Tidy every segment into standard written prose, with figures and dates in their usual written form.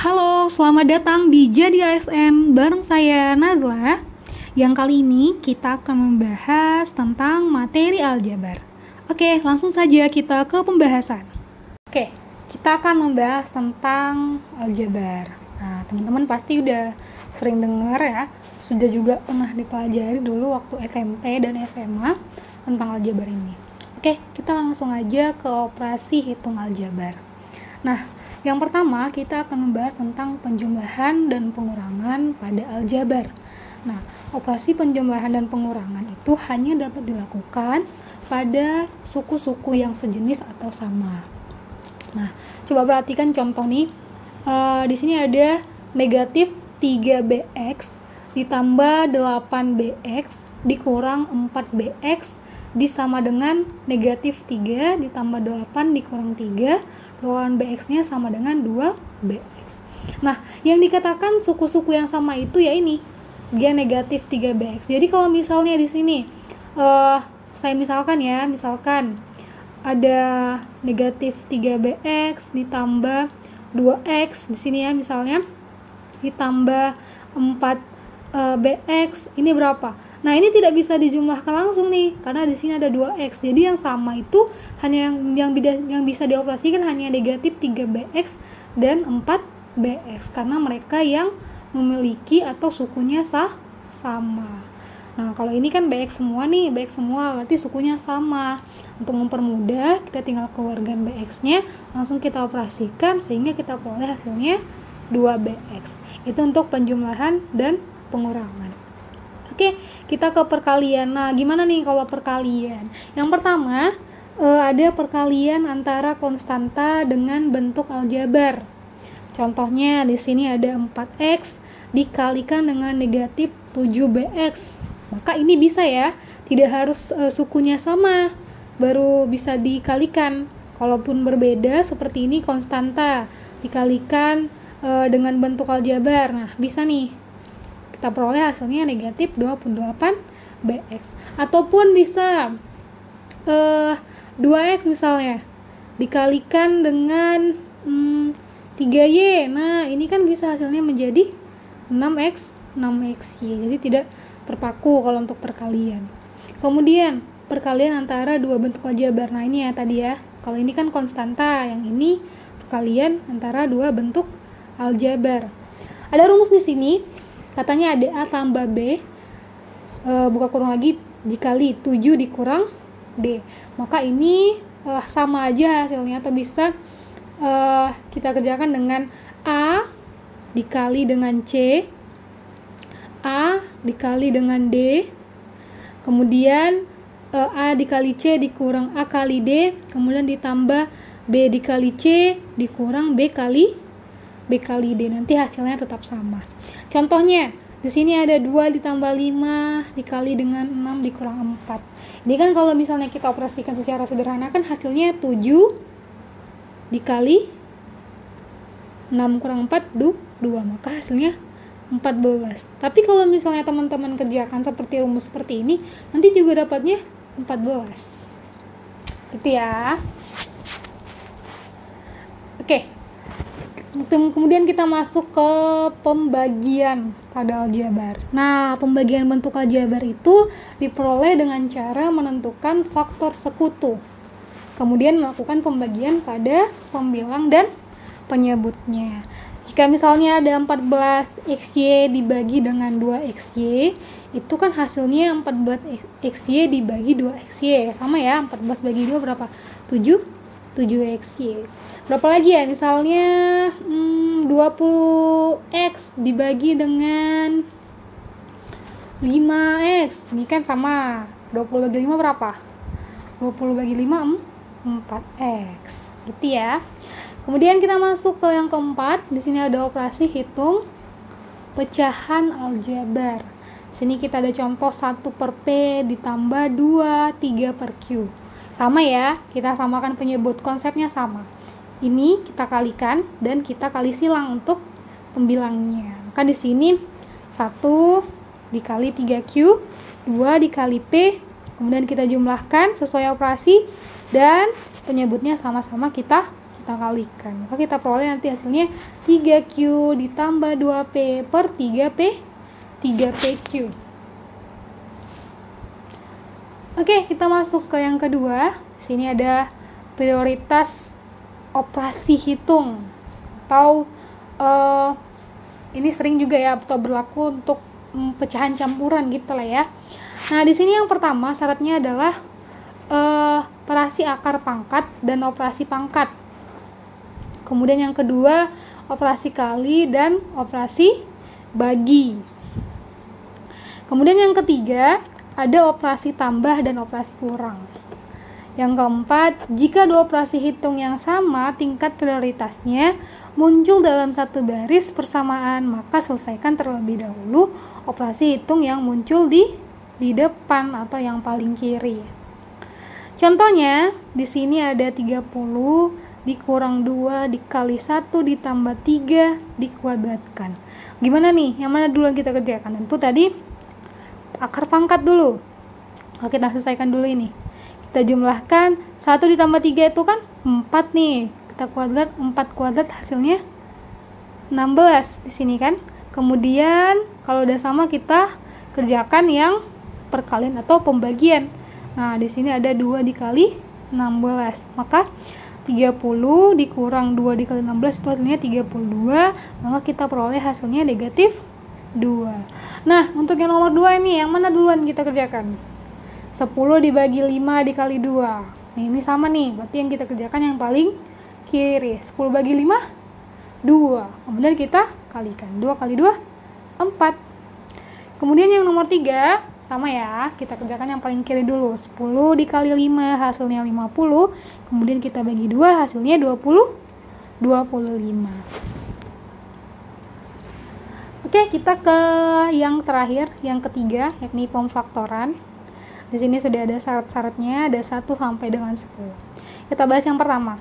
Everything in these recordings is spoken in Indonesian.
Halo, selamat datang di Jadi ASN bareng saya Nazla. Yang kali ini kita akan membahas tentang materi aljabar. Oke, langsung saja kita ke pembahasan. Oke, kita akan membahas tentang aljabar. Nah, teman-teman pasti udah sering dengar ya, sudah juga pernah dipelajari dulu waktu SMP dan SMA tentang aljabar ini. Oke, kita langsung aja ke operasi hitung aljabar. Nah, yang pertama, kita akan membahas tentang penjumlahan dan pengurangan pada aljabar. Nah, operasi penjumlahan dan pengurangan itu hanya dapat dilakukan pada suku-suku yang sejenis atau sama. Nah, coba perhatikan contoh nih. Di sini ada negatif 3bx ditambah 8bx dikurang 4bx disama dengan negatif 3 ditambah 8 dikurang 3, lawan bx-nya sama dengan 2bx. Nah, yang dikatakan suku-suku yang sama itu ya ini, dia negatif 3bx. Jadi kalau misalnya di sini saya misalkan ada negatif 3bx ditambah 2x di sini ya, misalnya ditambah 4bx, ini berapa? Nah, ini tidak bisa dijumlahkan langsung nih, karena di sini ada 2x. Jadi yang sama itu hanya yang bisa dioperasikan hanya negatif 3bx dan 4bx, karena mereka yang memiliki atau sukunya sama. Nah, kalau ini kan bx semua nih, bx semua berarti sukunya sama. Untuk mempermudah, kita tinggal keluarkan bx-nya, langsung kita operasikan sehingga kita peroleh hasilnya 2bx. Itu untuk penjumlahan dan pengurangan. Oke, kita ke perkalian. Nah, gimana nih kalau perkalian? Yang pertama, ada perkalian antara konstanta dengan bentuk aljabar. Contohnya di sini ada 4x dikalikan dengan negatif 7bx. Maka ini bisa ya, tidak harus sukunya sama, baru bisa dikalikan. Kalaupun berbeda seperti ini, konstanta dikalikan dengan bentuk aljabar. Nah, bisa nih, kita peroleh hasilnya negatif 28bx. Ataupun bisa 2x misalnya dikalikan dengan 3y. Nah, ini kan bisa hasilnya menjadi 6xy. Jadi tidak terpaku kalau untuk perkalian. Kemudian perkalian antara dua bentuk aljabar. Nah, ini ya tadi ya. Kalau ini kan konstanta, yang ini perkalian antara dua bentuk aljabar. Ada rumus di sini. Katanya ada A tambah B, buka kurung lagi, dikali 7 dikurang D. Maka ini sama aja hasilnya, atau bisa kita kerjakan dengan A dikali dengan C, A dikali dengan D, kemudian A dikali C dikurang A kali D, kemudian ditambah B dikali C dikurang B kali D. Nanti hasilnya tetap sama. Contohnya, di sini ada 2 ditambah 5 dikali dengan 6 dikurang 4. Ini kan kalau misalnya kita operasikan secara sederhana kan hasilnya 7 dikali 6 kurang 4, 2. Maka hasilnya 14. Tapi kalau misalnya teman-teman kerjakan seperti rumus seperti ini, nanti juga dapatnya 14. Gitu ya. Oke. Kemudian kita masuk ke pembagian pada aljabar. Nah, pembagian bentuk aljabar itu diperoleh dengan cara menentukan faktor sekutu. Kemudian melakukan pembagian pada pembilang dan penyebutnya. Jika misalnya ada 14xy dibagi dengan 2xy, itu kan hasilnya 14xy dibagi 2xy. Sama ya, 14 bagi 2 berapa? 7xy. Berapa lagi ya? Misalnya 20x dibagi dengan 5x. Ini kan sama. 20 bagi 5 berapa? 20 bagi 5 4x. Gitu ya. Kemudian kita masuk ke yang keempat. Di sini ada operasi hitung pecahan aljabar. Di sini kita ada contoh 1 per P ditambah 2, 3 per Q. Sama ya, kita samakan penyebut, konsepnya sama. Ini kita kalikan dan kita kali silang untuk pembilangnya. Maka di sini 1 dikali 3Q, 2 dikali P, kemudian kita jumlahkan sesuai operasi dan penyebutnya sama-sama kita kita kalikan. Maka kita peroleh nanti hasilnya 3Q ditambah 2P per 3PQ. Oke, kita masuk ke yang kedua. Sini ada prioritas operasi hitung, atau ini sering juga ya atau berlaku untuk pecahan campuran gitu lah ya. Nah, di sini yang pertama syaratnya adalah operasi akar pangkat dan operasi pangkat. Kemudian yang kedua operasi kali dan operasi bagi. Kemudian yang ketiga ada operasi tambah dan operasi kurang. Yang keempat, jika dua operasi hitung yang sama tingkat prioritasnya muncul dalam satu baris bersamaan, maka selesaikan terlebih dahulu operasi hitung yang muncul di depan atau yang paling kiri. Contohnya, di sini ada 30 dikurang 2 dikali 1 ditambah 3 dikuadratkan. Gimana nih? Yang mana dulu yang kita kerjakan? Tentu tadi akar pangkat dulu. Oke, kita selesaikan dulu ini. Kita jumlahkan 1 ditambah 3 itu kan 4 nih. Kita kuadrat, 4 kuadrat hasilnya 16 di sini kan. Kemudian kalau udah sama kita kerjakan yang perkalian atau pembagian. Nah, di sini ada 2 dikali 16. Maka 30 dikurang 2 dikali 16 itu hasilnya 32. Maka kita peroleh hasilnya negatif 2. Nah, untuk yang nomor 2 ini, yang mana duluan kita kerjakan? 10 dibagi 5 dikali 2. Nah, ini sama nih, berarti yang kita kerjakan yang paling kiri. 10 bagi 5, 2. Kemudian kita kalikan. 2 kali 2, 4. Kemudian yang nomor 3, sama ya, kita kerjakan yang paling kiri dulu. 10 dikali 5 hasilnya 50. Kemudian kita bagi 2 hasilnya 25. Oke, kita ke yang terakhir, yang ketiga, yakni pemfaktoran. Di sini sudah ada syarat-syaratnya, ada 1 sampai dengan 10. Kita bahas yang pertama.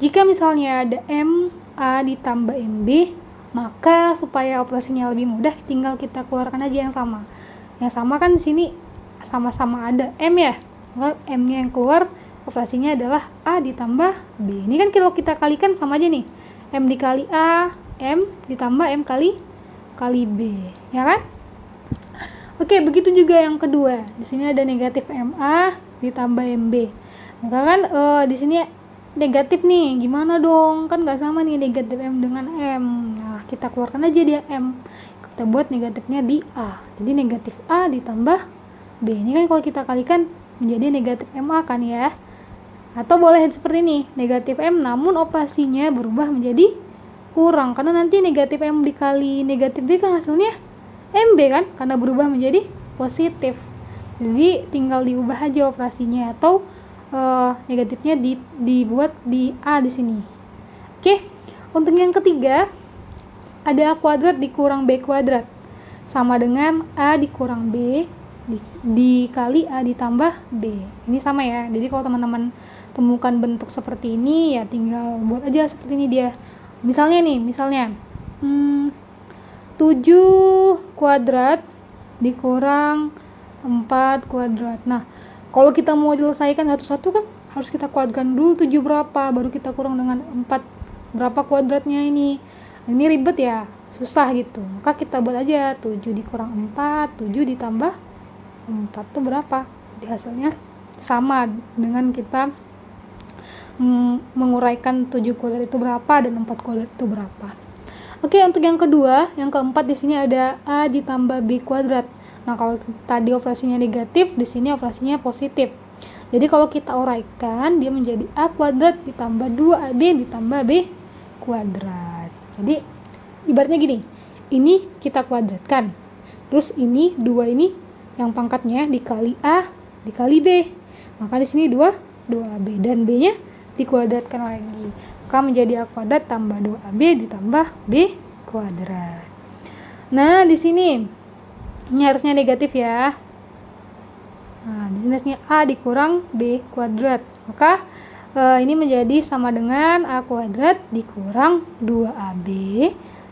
Jika misalnya ada MA ditambah MB, maka supaya operasinya lebih mudah, tinggal kita keluarkan aja yang sama. Yang sama kan di sini sama-sama ada M ya. Maka M-nya yang keluar, operasinya adalah A ditambah B. Ini kan kalau kita kalikan sama aja nih. M dikali A, M ditambah M kali B, ya kan? Oke, begitu juga yang kedua. Di sini ada negatif MA ditambah MB. Maka kan di sini negatif nih. Gimana dong? Kan nggak sama nih negatif M dengan M. Nah, kita keluarkan aja dia M. Kita buat negatifnya di A. Jadi negatif A ditambah B. Ini kan kalau kita kalikan menjadi negatif MA kan ya. Atau boleh seperti ini. Negatif M namun operasinya berubah menjadi kurang. Karena nanti negatif M dikali negatif B kan hasilnya MB kan, karena berubah menjadi positif. Jadi tinggal diubah aja operasinya, atau negatifnya dibuat di A di sini. Oke, untuk yang ketiga ada A kuadrat dikurang B kuadrat sama dengan A dikurang B dikali A ditambah B. Ini sama ya. Jadi kalau teman-teman temukan bentuk seperti ini ya tinggal buat aja seperti ini dia. Misalnya 7 kuadrat dikurang 4 kuadrat. Nah, kalau kita mau menyelesaikan satu-satu kan harus kita kuadratkan dulu 7 berapa, baru kita kurang dengan 4 berapa kuadratnya ini. Ini ribet ya, susah gitu. Maka kita buat aja 7 dikurang 4, 7 ditambah 4 itu berapa? Di hasilnya sama dengan kita menguraikan 7 kuadrat itu berapa dan 4 kuadrat itu berapa. Oke, untuk yang kedua, yang keempat di sini ada A ditambah B kuadrat. Nah, kalau tadi operasinya negatif, di sini operasinya positif. Jadi kalau kita uraikan, dia menjadi A kuadrat ditambah 2AB ditambah B kuadrat. Jadi ibaratnya gini, ini kita kuadratkan. Terus ini 2 ini yang pangkatnya dikali A dikali B. Maka di sini 2AB dan B-nya dikuadratkan lagi. Maka menjadi A kuadrat tambah 2AB ditambah B kuadrat. Nah, di sini ini harusnya negatif ya. Nah, di sini harusnya A dikurang B kuadrat. Maka ini menjadi sama dengan A kuadrat dikurang 2AB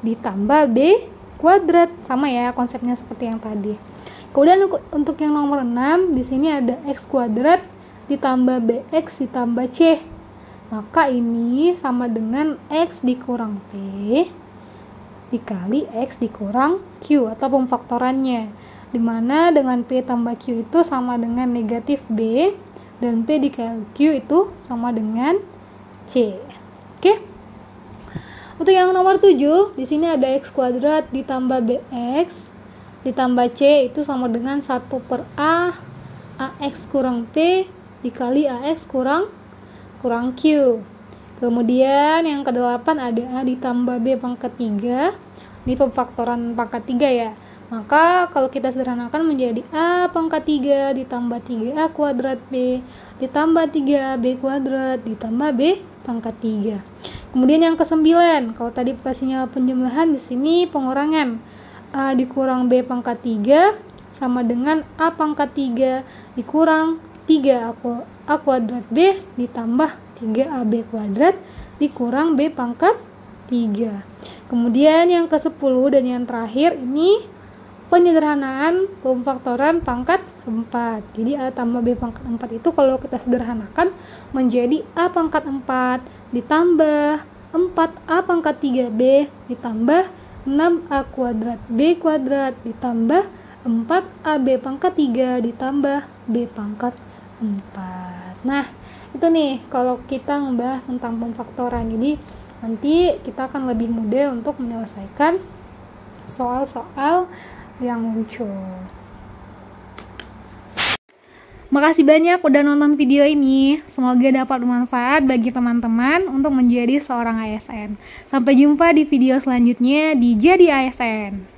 ditambah B kuadrat. Sama ya konsepnya seperti yang tadi. Kemudian untuk yang nomor 6, di sini ada X kuadrat ditambah BX ditambah C. maka ini sama dengan X dikurang P dikali X dikurang Q atau pemfaktorannya, dimana dengan P tambah Q itu sama dengan negatif B dan P dikali Q itu sama dengan C. Oke. Untuk yang nomor 7, di sini ada X kuadrat ditambah BX ditambah C itu sama dengan 1/A AX kurang P dikali AX kurang Q. Kemudian yang ke-8 ada A ditambah B pangkat 3. Ini pemfaktoran pangkat 3 ya. Maka kalau kita sederhanakan menjadi A pangkat 3 ditambah 3A kuadrat B ditambah 3B kuadrat ditambah B pangkat 3. Kemudian yang ke-9, kalau tadi pastinya penjumlahan, di sini pengurangan. A dikurang B pangkat 3 sama dengan A pangkat 3 dikurang 3A kuadrat B ditambah 3AB kuadrat dikurang B pangkat 3. Kemudian yang ke-10 dan yang terakhir ini penyederhanaan pemfaktoran pangkat 4. Jadi A tambah B pangkat 4 itu kalau kita sederhanakan menjadi A pangkat 4 ditambah 4A pangkat 3B ditambah 6A kuadrat B kuadrat ditambah 4AB pangkat 3 ditambah B pangkat 4. Nah, itu nih kalau kita membahas tentang pemfaktoran. Jadi nanti kita akan lebih mudah untuk menyelesaikan soal-soal yang muncul. Makasih banyak udah nonton video ini. Semoga dapat bermanfaat bagi teman-teman untuk menjadi seorang ASN. Sampai jumpa di video selanjutnya di Jadi ASN.